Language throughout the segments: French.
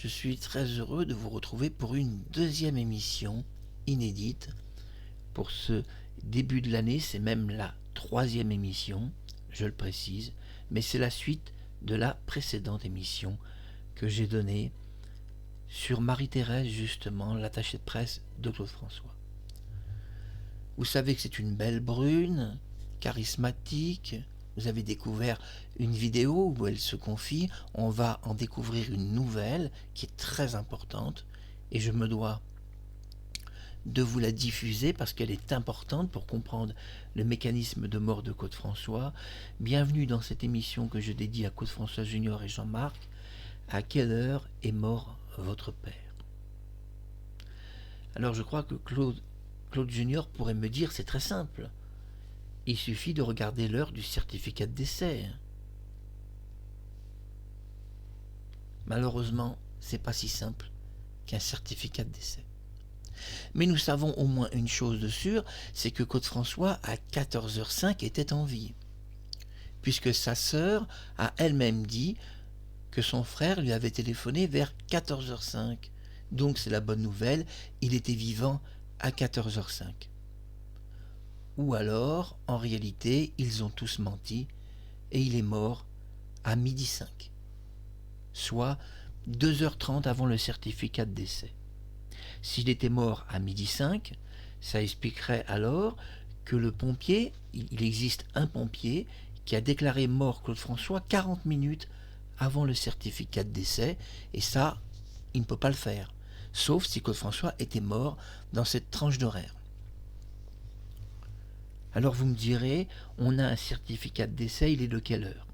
Je suis très heureux de vous retrouver pour une deuxième émission inédite. Pour ce début de l'année, c'est même la troisième émission, je le précise, mais c'est la suite de la précédente émission que j'ai donnée sur Marie-Thérèse, justement, l'attachée de presse de Claude François. Vous savez que c'est une belle brune, charismatique. Vous avez découvert une vidéo où elle se confie. On va en découvrir une nouvelle qui est très importante et je me dois de vous la diffuser parce qu'elle est importante pour comprendre le mécanisme de mort de Claude François. Bienvenue dans cette émission que je dédie à Claude François Junior et Jean-Marc. À quelle heure est mort votre père? Alors je crois que Claude Junior pourrait me dire c'est très simple. Il suffit de regarder l'heure du certificat de décès. Malheureusement, c'est pas si simple qu'un certificat de décès. Mais nous savons au moins une chose de sûre, c'est que Claude François à 14h05 était en vie, puisque sa sœur a elle-même dit que son frère lui avait téléphoné vers 14h05. Donc c'est la bonne nouvelle, il était vivant à 14h05. Ou alors, en réalité, ils ont tous menti et il est mort à 12h05, soit 2h30 avant le certificat de décès. S'il était mort à 12h05, ça expliquerait alors que le pompier, il existe un pompier qui a déclaré mort Claude François 40 minutes avant le certificat de décès, et ça, il ne peut pas le faire, sauf si Claude François était mort dans cette tranche d'horaire. Alors vous me direz, on a un certificat de décès, il est de quelle heure?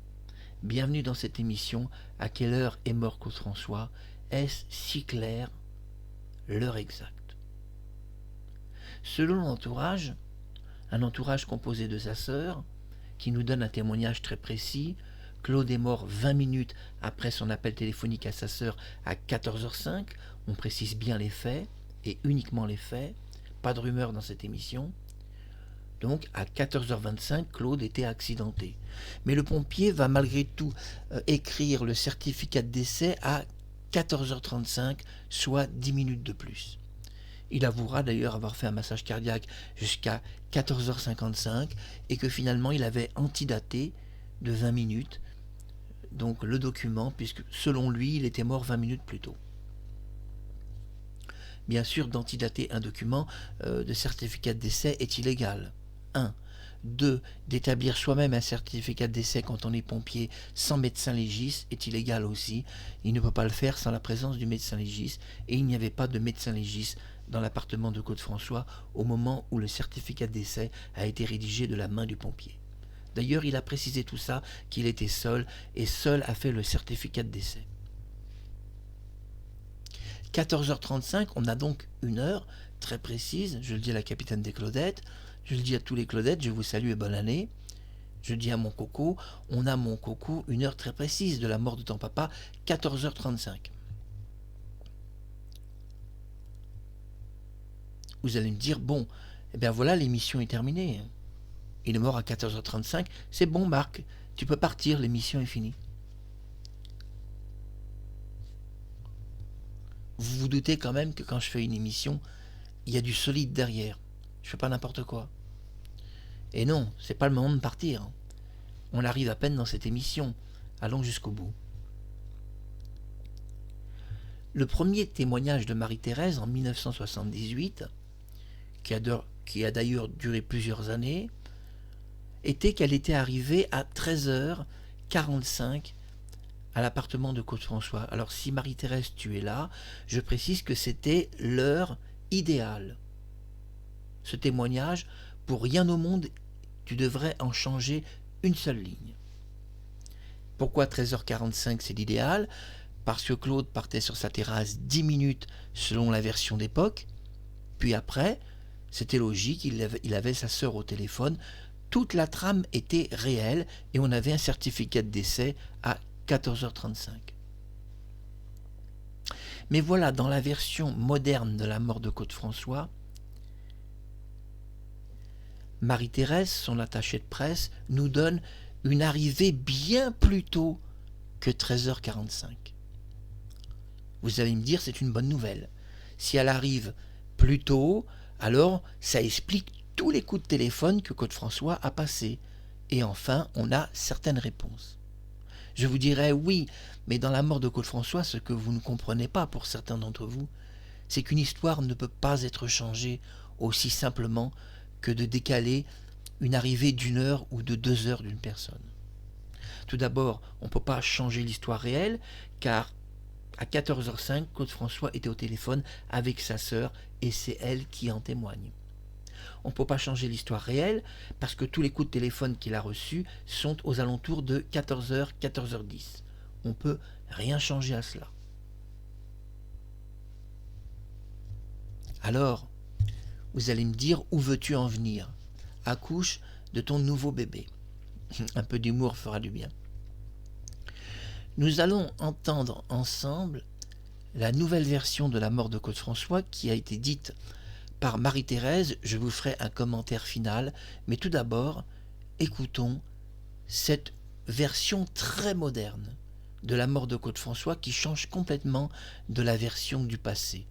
Bienvenue dans cette émission, à quelle heure est mort Claude François? Est-ce si clair? L'heure exacte. Selon l'entourage, un entourage composé de sa sœur, qui nous donne un témoignage très précis, Claude est mort 20 minutes après son appel téléphonique à sa sœur à 14h05, on précise bien les faits, et uniquement les faits, pas de rumeur dans cette émission. Donc à 14h25, Claude était accidenté. Mais le pompier va malgré tout écrire le certificat de décès à 14h35, soit 10 minutes de plus. Il avouera d'ailleurs avoir fait un massage cardiaque jusqu'à 14h55 et que finalement il avait antidaté de 20 minutes, donc le document, puisque selon lui il était mort 20 minutes plus tôt. Bien sûr, d'antidater un document de certificat de décès est illégal. 1. 2. D'établir soi-même un certificat de décès quand on est pompier sans médecin légiste est illégal aussi. Il ne peut pas le faire sans la présence du médecin légiste et il n'y avait pas de médecin légiste dans l'appartement de Claude François au moment où le certificat de décès a été rédigé de la main du pompier. D'ailleurs, il a précisé tout ça, qu'il était seul et seul a fait le certificat de décès. 14h35, on a donc une heure très précise, je le dis à la capitaine des Claudettes, je le dis à tous les Claudettes, je vous salue et bonne année. Je dis à mon coco, on a mon coco une heure très précise de la mort de ton papa, 14h35. Vous allez me dire, bon, eh bien voilà, l'émission est terminée. Il est mort à 14h35, c'est bon Marc, tu peux partir, l'émission est finie. Vous vous doutez quand même que quand je fais une émission, il y a du solide derrière. Je fais pas n'importe quoi. Et non, c'est pas le moment de partir. On arrive à peine dans cette émission. Allons jusqu'au bout. Le premier témoignage de Marie-Thérèse en 1978, qui a d'ailleurs duré plusieurs années, était qu'elle était arrivée à 13h45 à l'appartement de Claude François. Alors si Marie-Thérèse, tu es là, je précise que c'était l'heure idéale. Ce témoignage, pour rien au monde, tu devrais en changer une seule ligne. Pourquoi 13h45 c'est l'idéal? Parce que Claude partait sur sa terrasse 10 minutes selon la version d'époque, puis après, c'était logique, il avait sa sœur au téléphone, toute la trame était réelle et on avait un certificat de décès à 14h35. Mais voilà, dans la version moderne de la mort de Claude François, Marie-Thérèse, son attachée de presse, nous donne une arrivée bien plus tôt que 13h45. Vous allez me dire, c'est une bonne nouvelle. Si elle arrive plus tôt, alors ça explique tous les coups de téléphone que Claude François a passés. Et enfin, on a certaines réponses. Je vous dirais oui, mais dans la mort de Claude François, ce que vous ne comprenez pas pour certains d'entre vous, c'est qu'une histoire ne peut pas être changée aussi simplement que de décaler une arrivée d'1 heure ou de 2 heures d'une personne. Tout d'abord, on ne peut pas changer l'histoire réelle, car à 14h05, Claude François était au téléphone avec sa sœur, et c'est elle qui en témoigne. On ne peut pas changer l'histoire réelle, parce que tous les coups de téléphone qu'il a reçus sont aux alentours de 14h, 14h10. On ne peut rien changer à cela. Alors, vous allez me dire, où veux-tu en venir? Accouche de ton nouveau bébé. Un peu d'humour fera du bien. Nous allons entendre ensemble la nouvelle version de la mort de Claude François qui a été dite par Marie-Thérèse. Je vous ferai un commentaire final, mais tout d'abord, écoutons cette version très moderne de la mort de Claude François qui change complètement de la version du passé.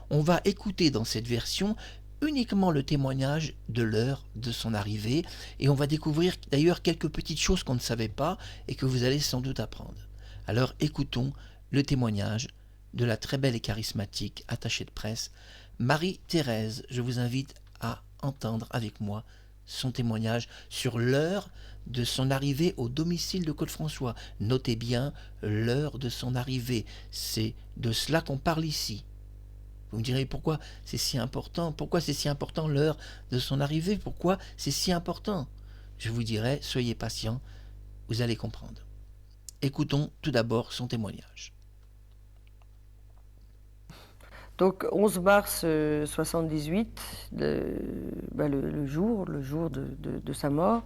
On va écouter dans cette version uniquement le témoignage de l'heure de son arrivée, et on va découvrir d'ailleurs quelques petites choses qu'on ne savait pas et que vous allez sans doute apprendre. Alors écoutons le témoignage de la très belle et charismatique attachée de presse Marie-Thérèse. Je vous invite à entendre avec moi son témoignage sur l'heure de son arrivée au domicile de Claude François. Notez bien l'heure de son arrivée, c'est de cela qu'on parle ici. Vous me direz pourquoi c'est si important? Pourquoi c'est si important l'heure de son arrivée? Pourquoi c'est si important? Je vous dirai, soyez patient, vous allez comprendre. Écoutons tout d'abord son témoignage. Donc 11 mars 78, le jour de sa mort.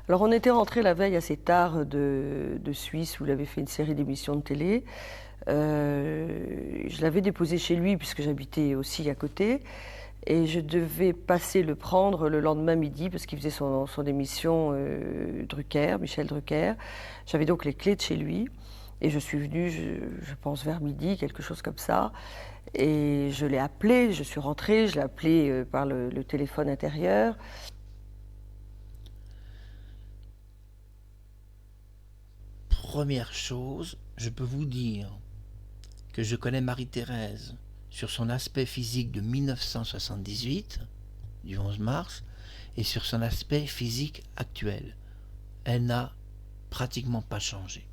Alors on était rentré la veille assez tard de Suisse où il avait fait une série d'émissions de télé. Je l'avais déposé chez lui puisque j'habitais aussi à côté. Et je devais passer le prendre le lendemain midi parce qu'il faisait son émission Drucker, Michel Drucker. J'avais donc les clés de chez lui. Et je suis venue, je pense, vers midi, quelque chose comme ça. Et je l'ai appelé, je suis rentrée, je l'ai appelé par le téléphone intérieur. Première chose, je peux vous dire que je connais Marie-Thérèse sur son aspect physique de 1978, du 11 mars, et sur son aspect physique actuel. Elle n'a pratiquement pas changé.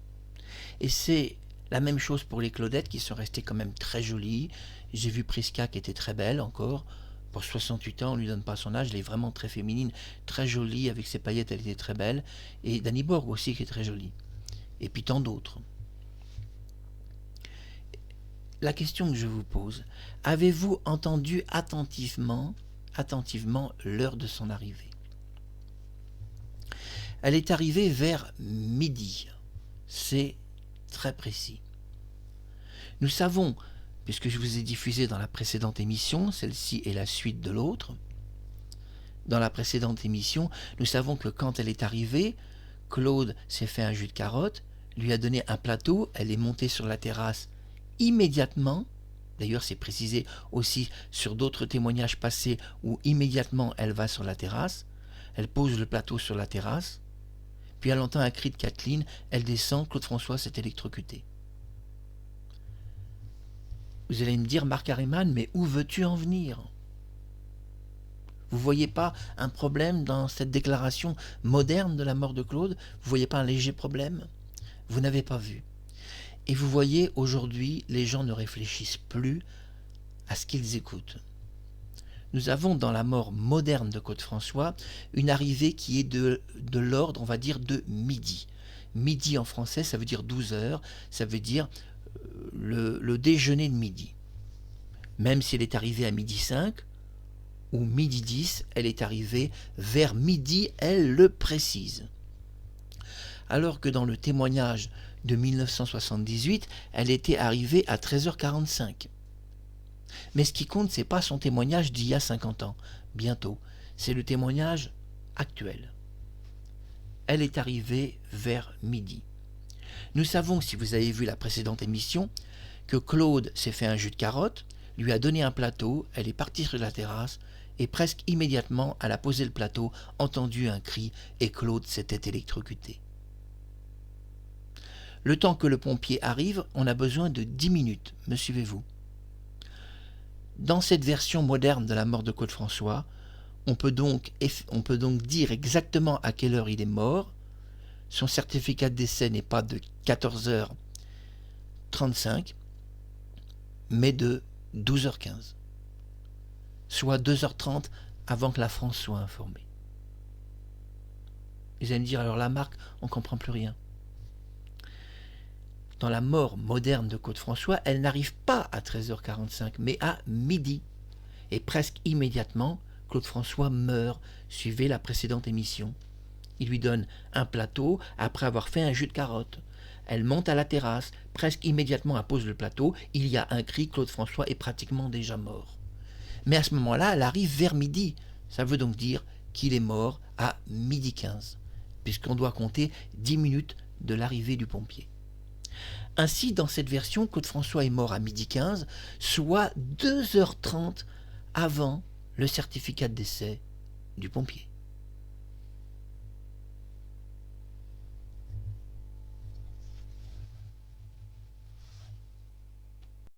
Et c'est la même chose pour les Claudettes qui sont restées quand même très jolies. J'ai vu Prisca qui était très belle encore. Pour 68 ans, on ne lui donne pas son âge, elle est vraiment très féminine, très jolie, avec ses paillettes, elle était très belle. Et Dany Borg aussi qui est très jolie. Et puis tant d'autres. La question que je vous pose, avez-vous entendu attentivement l'heure de son arrivée? Elle est arrivée vers midi. C'est très précis. Nous savons, puisque je vous ai diffusé dans la précédente émission, celle-ci est la suite de l'autre, dans la précédente émission, nous savons que quand elle est arrivée, Claude s'est fait un jus de carotte, lui a donné un plateau, elle est montée sur la terrasse immédiatement. D'ailleurs, c'est précisé aussi sur d'autres témoignages passés où immédiatement elle va sur la terrasse, elle pose le plateau sur la terrasse, puis elle entend un cri de Kathleen, elle descend, Claude François s'est électrocuté. Vous allez me dire, Marc Harriman, mais où veux-tu en venir? Vous ne voyez pas un problème dans cette déclaration moderne de la mort de Claude? Vous ne voyez pas un léger problème? Vous n'avez pas vu. Et vous voyez, aujourd'hui, les gens ne réfléchissent plus à ce qu'ils écoutent. Nous avons dans la mort moderne de Claude François une arrivée qui est de l'ordre, on va dire, de midi. Midi en français, ça veut dire 12 heures, ça veut dire le déjeuner de midi. Même si elle est arrivée à midi 5 ou midi 10, elle est arrivée vers midi, elle le précise. Alors que dans le témoignage de 1978, elle était arrivée à 13h45. Mais ce qui compte, ce n'est pas son témoignage d'il y a 50 ans, bientôt, c'est le témoignage actuel. Elle est arrivée vers midi. Nous savons, si vous avez vu la précédente émission, que Claude s'est fait un jus de carotte, lui a donné un plateau, elle est partie sur la terrasse, et presque immédiatement, elle a posé le plateau, entendu un cri, et Claude s'était électrocuté. Le temps que le pompier arrive, on a besoin de 10 minutes, me suivez-vous? Dans cette version moderne de la mort de Claude François, on peut donc dire exactement à quelle heure il est mort. Son certificat de décès n'est pas de 14h35, mais de 12h15, soit 2h30 avant que la France soit informée. Vous allez me dire, alors la marque, on ne comprend plus rien. Dans la mort moderne de Claude François, elle n'arrive pas à 13h45, mais à midi. Et presque immédiatement, Claude François meurt. Suivez la précédente émission. Il lui donne un plateau après avoir fait un jus de carotte. Elle monte à la terrasse. Presque immédiatement, elle pose le plateau. Il y a un cri, Claude François est pratiquement déjà mort. Mais à ce moment-là, elle arrive vers midi. Ça veut donc dire qu'il est mort à midi 15, puisqu'on doit compter 10 minutes de l'arrivée du pompier. Ainsi, dans cette version, Claude François est mort à midi 15, soit 2h30 avant le certificat de décès du pompier.